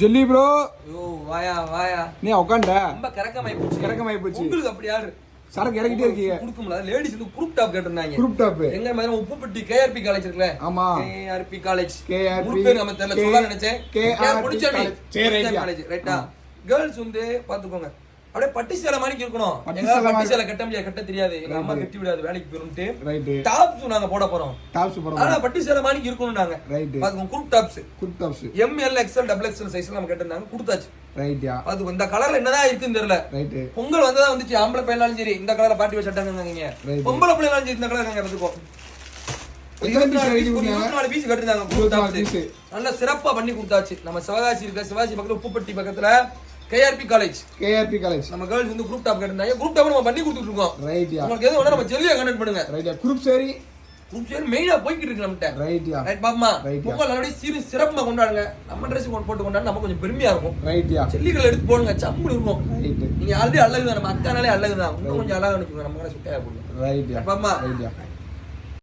Jelly bro. யோ வாயா வாயா. நீ உட்கார்ந்த. ரொம்ப கரக்கமாய் போச்சு. உங்களுக்கு அப்படி யாரு? சரக்கு இறக்கிட்டே இருக்கீங்க. குடுக்கும்ல லேடிஸ் வந்து குரூப் டாப் கேட்டிருந்தாங்க. Group top. எங்க மாதிரி உப்புப்பட்டி கேஆர்பி காலேஜ் இருக்குல? ஆமா. KRP college. கேஆர்பி பேர் நம்ம தெரியல சொல்ல நினைச்சேன். KRP college. ரைட்டா? கேர்ள்ஸ் வந்து பாத்துக்கோங்க. அப்படியே பட்டி சேலை மாதிரி இருக்கணும். எங்க பட்டி சேலை கட்ட முடியாது, கட்ட தெரியாது. எங்க அம்மா கட்டி விடாது வேலைக்கு போயிடும்ட்டு. ரைட். டாப்ஸ் நாங்க போட போறோம். டாப்ஸ் போறோம். ஆனா பட்டி சேலை மாதிரி இருக்கணும் நாங்க. ரைட். பாத்துக்கோங்க group tops. Group tops. ML XL XXL சைஸ்ல நம்ம கேட்டிருந்தாங்க கொடுத்தாச்சு. ரைட்யா. அது இந்த கலர்ல என்னதான் இருக்குன்னு தெரியல. ரைட். பொங்கல் வந்ததா வந்துச்சு. ஆம்பளை பையனாலும் சரி இந்த கலரை பாட்டி வச்சிட்டாங்க. பொம்பளை பிள்ளைனாலும் சரி இந்த கலர் நாங்க எடுத்துக்கோம். 24 பீஸ் கட்டிருந்தாங்க குரூப் டாப்ஸ். நல்ல சிறப்பா பண்ணி கொடுத்தாச்சு. நம்ம சிவகாசி இருக்க சிவாஜி பக்கத்துல உப்புப்பட்டி பக்கத்துல கேஆர்பி காலேஜ். KRP college. நம்ம கேர்ள்ஸ் வந்து குரூப் டாப் கேட்டிருந்தாங்க. குரூப் டாப் நம்ம பண்ணி கொடுத்துட்டு இருக்கோம். ரைட்யா. உங்களுக்கு எது வேணா நம்ம ஜெல்லியா கனெக்ட் பண்ணுங்க. ரைட்யா. குரூப் சரி. குரூப் சரி மெயினா போய்க்கிட்டு இருக்கு நம்மட்ட. ரைட்யா. ரைட் பாப்பமா. பொங்கல் நல்லபடியா சீரியஸ் சிறப்பா கொண்டாடுங்க. நம்ம Dress போட்டு கொண்டாட நம்ம கொஞ்சம் பெருமையா இருக்கும். ரைட்யா. ஜெல்லிகள் எடுத்து போடுங்க சம்முன்னு இருக்கும். ரைட். நீங்க ஆல்ரெடி அழகுதான். நம்ம அக்கானாலே அழகுதான். இன்னும் கொஞ்சம் அழகா அனுப்புங்க. நம்ம கூட சுட்டையா போடுங்க. ரைட்யா. பாப்பமா. ரைட்யா.